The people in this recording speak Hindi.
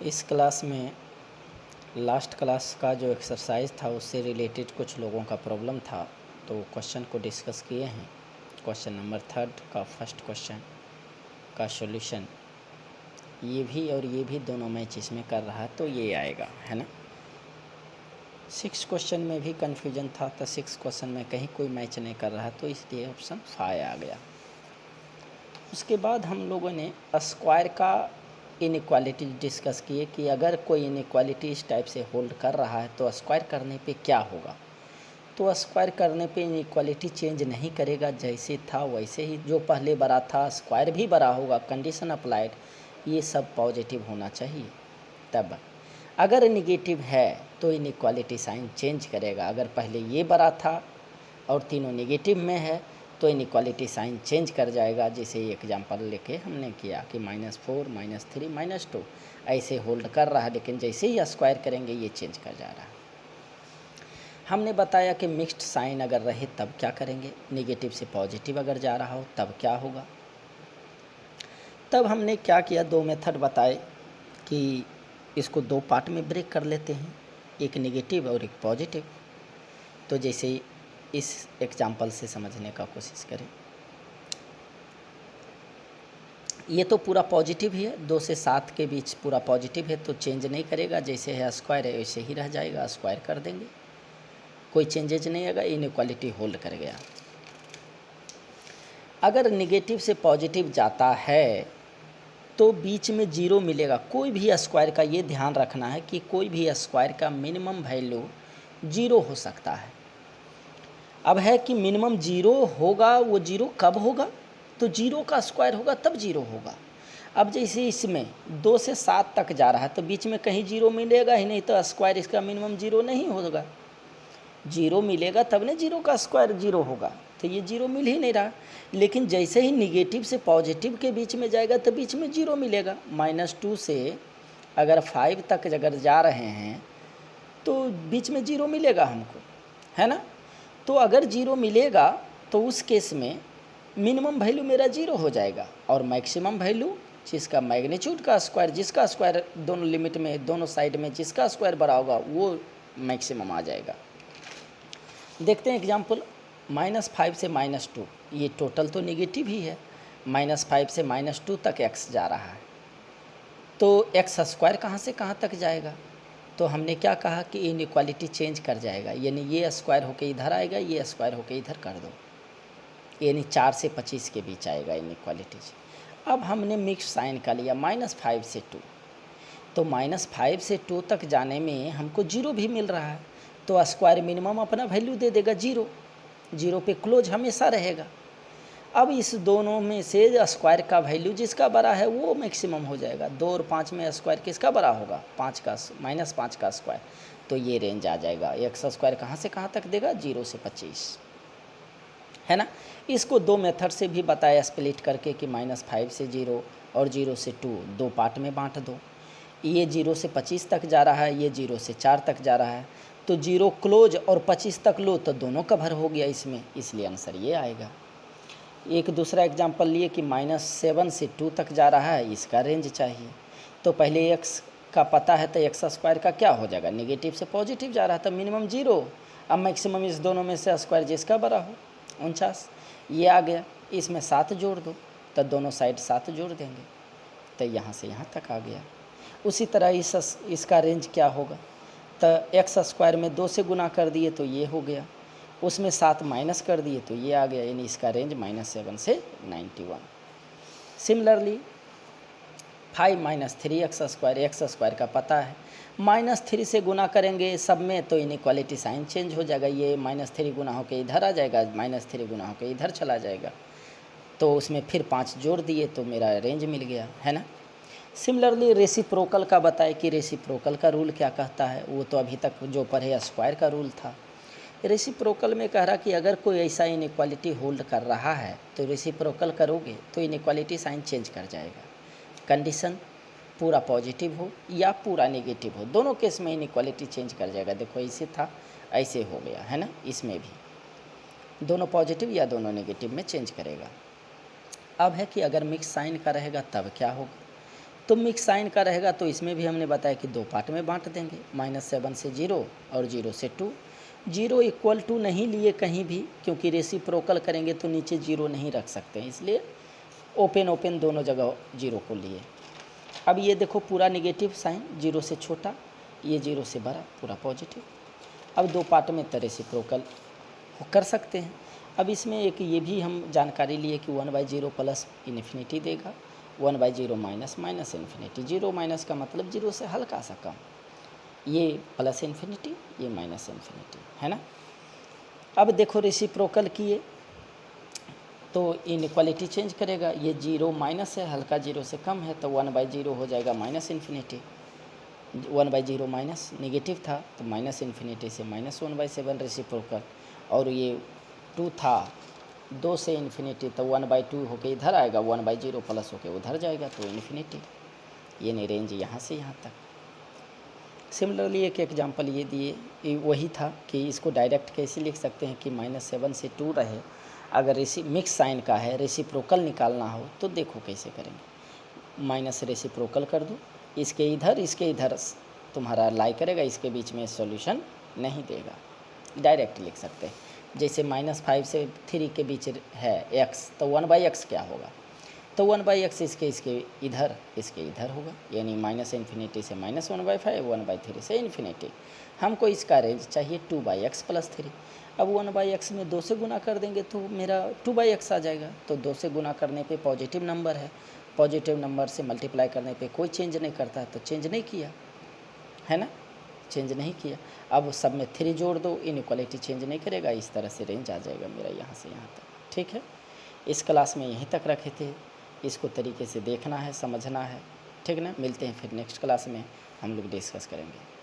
इस क्लास में लास्ट क्लास का जो एक्सरसाइज था उससे रिलेटेड कुछ लोगों का प्रॉब्लम था, तो क्वेश्चन को डिस्कस किए हैं। क्वेश्चन नंबर 3 का फर्स्ट क्वेश्चन का सॉल्यूशन ये भी और ये भी दोनों मैच इसमें कर रहा है तो ये आएगा, है ना। 6 क्वेश्चन में भी कन्फ्यूजन था, तो 6 क्वेश्चन में कहीं कोई मैच नहीं कर रहा तो इसलिए ऑप्शन 5 आ गया। उसके बाद हम लोगों ने स्क्वायर का इनइक्वालिटी डिस्कस किए कि अगर कोई इनइक्वालिटी इस टाइप से होल्ड कर रहा है तो स्क्वायर करने पे क्या होगा। तो स्क्वायर करने पे इनइक्वालिटी चेंज नहीं करेगा, जैसे था वैसे ही, जो पहले बड़ा था स्क्वायर भी बड़ा होगा, कंडीशन अप्लाइड, ये सब पॉजिटिव होना चाहिए। तब अगर निगेटिव है तो इनइक्वालिटी साइन चेंज करेगा। अगर पहले ये बड़ा था और तीनों निगेटिव में है तो इनइक्वालिटी साइन चेंज कर जाएगा। जैसे एग्जांपल लेके हमने किया कि -4 -3 -2 ऐसे होल्ड कर रहा है, लेकिन जैसे ही स्क्वायर करेंगे ये चेंज कर जा रहा है। हमने बताया कि मिक्स्ड साइन अगर रहे तब क्या करेंगे, नेगेटिव से पॉजिटिव अगर जा रहा हो तब क्या होगा। तब हमने क्या किया, 2 मेथड बताए कि इसको 2 पार्ट में ब्रेक कर लेते हैं, एक नेगेटिव और एक पॉजिटिव। तो जैसे इस एग्जाम्पल से समझने का कोशिश करें। ये तो पूरा पॉजिटिव ही है, 2 से 7 के बीच पूरा पॉजिटिव है तो चेंज नहीं करेगा, जैसे है स्क्वायर है वैसे ही रह जाएगा, स्क्वायर कर देंगे, कोई चेंजेज नहीं आएगा, इनइक्वालिटी होल्ड कर गया। अगर निगेटिव से पॉजिटिव जाता है तो बीच में 0 मिलेगा। कोई भी स्क्वायर का ये ध्यान रखना है कि कोई भी स्क्वायर का मिनिमम वैल्यू 0 हो सकता है। अब है कि मिनिमम 0 होगा, वो 0 कब होगा, तो 0 का स्क्वायर होगा तब 0 होगा। अब जैसे इसमें 2 से 7 तक जा रहा है तो बीच में कहीं 0 मिलेगा ही नहीं, तो स्क्वायर इसका मिनिमम 0 नहीं होगा। 0 मिलेगा तब ना 0 का स्क्वायर 0 होगा, तो ये 0 मिल ही नहीं रहा। लेकिन जैसे ही निगेटिव से पॉजिटिव के बीच में जाएगा तो बीच में 0 मिलेगा। -2 से अगर 5 तक अगर जा रहे हैं तो बीच में 0 मिलेगा हमको, है ना। तो अगर 0 मिलेगा तो उस केस में मिनिमम वैल्यू मेरा 0 हो जाएगा और मैक्सिमम वैल्यू जिसका मैग्नीट्यूड का स्क्वायर, जिसका स्क्वायर दोनों लिमिट में दोनों साइड में जिसका स्क्वायर बड़ा होगा वो मैक्सिमम आ जाएगा। देखते हैं एग्जांपल, -5 से -2, ये टोटल तो नेगेटिव ही है। -5 से -2 तक x जा रहा है, तो x स्क्वायर कहाँ से कहाँ तक जाएगा। तो हमने क्या कहा कि इनइक्वालिटी चेंज कर जाएगा, यानी ये स्क्वायर होके इधर आएगा, ये स्क्वायर होके इधर कर दो, यानी 4 से 25 के बीच आएगा इनइक्वालिटी। अब हमने मिक्स साइन का लिया -5 से 2, तो -5 से 2 तक जाने में हमको 0 भी मिल रहा है, तो स्क्वायर मिनिमम अपना वैल्यू दे देगा 0, 0 पे क्लोज हमेशा रहेगा। अब इस दोनों में से स्क्वायर का वैल्यू जिसका बड़ा है वो मैक्सिमम हो जाएगा। 2 और 5 में स्क्वायर किसका बड़ा होगा, 5 का, -5 का स्क्वायर, तो ये रेंज आ जाएगा। एक्स स्क्वायर कहाँ से कहाँ तक देगा, 0 से 25, है ना। इसको 2 मेथड से भी बताया स्प्लिट करके कि -5 से 0 और 0 से 2 2 पार्ट में बांट दो। ये 0 से 25 तक जा रहा है, ये 0 से 4 तक जा रहा है, तो 0 क्लोज और 25 तक लो तो दोनों कवर हो गया इसमें, इसलिए आंसर ये आएगा। एक दूसरा एग्जांपल लिए कि -7 से 2 तक जा रहा है, इसका रेंज चाहिए। तो पहले x का पता है तो एक्स स्क्वायर का क्या हो जाएगा, नेगेटिव से पॉजिटिव जा रहा था, मिनिमम 0, अब मैक्सिमम इस दोनों में से स्क्वायर जिसका बड़ा हो 49, ये आ गया। इसमें 7 जोड़ दो तो दोनों साइड 7 जोड़ देंगे, तो यहाँ से यहाँ तक आ गया। उसी तरह इसका रेंज क्या होगा, तो एक्स स्क्वायर में 2 से गुना कर दिए तो ये हो गया, उसमें 7 माइनस कर दिए तो ये आ गया, यानी इसका रेंज -7 से 91। सिमिलरली 5 - 3 एक्स स्क्वायर का पता है, -3 से गुना करेंगे सब में तो इनइक्वालिटी साइन चेंज हो जाएगा, ये -3 गुना होकर इधर आ जाएगा, -3 गुना होकर इधर चला जाएगा, तो उसमें फिर 5 जोड़ दिए तो मेरा रेंज मिल गया, है ना। सिमिलरली रेसिप्रोकल का बताए कि रेसिप्रोकल का रूल क्या कहता है, वो तो अभी तक जो पढ़े स्क्वायर का रूल था। रेसिप्रोकल में कह रहा कि अगर कोई ऐसा इनइक्वालिटी होल्ड कर रहा है तो रेसिप्रोकल करोगे तो इनइक्वालिटी साइन चेंज कर जाएगा। कंडीशन पूरा पॉजिटिव हो या पूरा नेगेटिव हो, दोनों केस में इनइक्वालिटी चेंज कर जाएगा। देखो ऐसे था ऐसे हो गया, है ना। इसमें भी दोनों पॉजिटिव या दोनों नेगेटिव में चेंज करेगा। अब है कि अगर मिक्स साइन का रहेगा तब क्या होगा, तो मिक्स साइन का रहेगा तो इसमें भी हमने बताया कि दो पार्ट में बांट देंगे, -7 से 0 और 0 से 2। 0 इक्वल टू नहीं लिए कहीं भी, क्योंकि रेसिप्रोकल करेंगे तो नीचे 0 नहीं रख सकते हैं, इसलिए ओपन दोनों जगह 0 को लिए। अब ये देखो पूरा नेगेटिव साइन, 0 से छोटा, ये 0 से बड़ा, पूरा पॉजिटिव। अब दो पार्ट में तो रेसिप्रोकल कर सकते हैं। अब इसमें एक ये भी हम जानकारी लिए कि 1/0 प्लस इन्फिनिटी देगा, 1/0 माइनस इन्फिनिटी। 0 माइनस का मतलब 0 से हल्का सा कम, ये प्लस इन्फिनिटी, ये माइनस इन्फिनिटी, है ना। अब देखो रेसिप्रोकल किए तो इनइक्वालिटी चेंज करेगा, ये 0 माइनस है, हल्का 0 से कम है, तो 1/0 हो जाएगा माइनस इन्फिनिटी। 1/0 माइनस नेगेटिव था तो माइनस इन्फिनिटी से -1/7 रेसिप्रोकल, और ये 2 था 2 से इन्फिनिटी, तो 1/2 होके इधर आएगा, 1/0 प्लस होके उधर जाएगा, तो इन्फिनिटी। ये नहीं रेंज यहाँ से यहाँ तक। सिमिलरली एक एग्जांपल ये दिए, ये वही था कि इसको डायरेक्ट कैसे लिख सकते हैं कि -7 से 2 रहे, अगर मिक्स साइन का है, रेसिप्रोकल निकालना हो तो देखो कैसे करेंगे। माइनस रेसिप्रोकल कर दो, इसके इधर तुम्हारा लाई करेगा, इसके बीच में सॉल्यूशन नहीं देगा, डायरेक्ट लिख सकते हैं। जैसे -5 से 3 के बीच है x, तो 1/x क्या होगा, तो 1/x इसके इधर होगा, यानी -इन्फिनिटी से -1/5, 1/3 से इन्फिनिटी। हमको इसका रेंज चाहिए 2/x + 3। अब 1/x में 2 से गुना कर देंगे तो मेरा 2/x आ जाएगा, तो 2 से गुना करने पे पॉजिटिव नंबर है, पॉजिटिव नंबर से मल्टीप्लाई करने पे कोई चेंज नहीं करता, तो चेंज नहीं किया, है ना, चेंज नहीं किया। अब सब में 3 जोड़ दो, इनइक्वालिटी चेंज नहीं करेगा, इस तरह से रेंज आ जाएगा मेरा यहाँ से यहाँ तक। ठीक है, इस क्लास में यहीं तक रखे थे, इसको तरीके से देखना है, समझना है, ठीक ना। मिलते हैं फिर नेक्स्ट क्लास में, हम लोग डिस्कस करेंगे।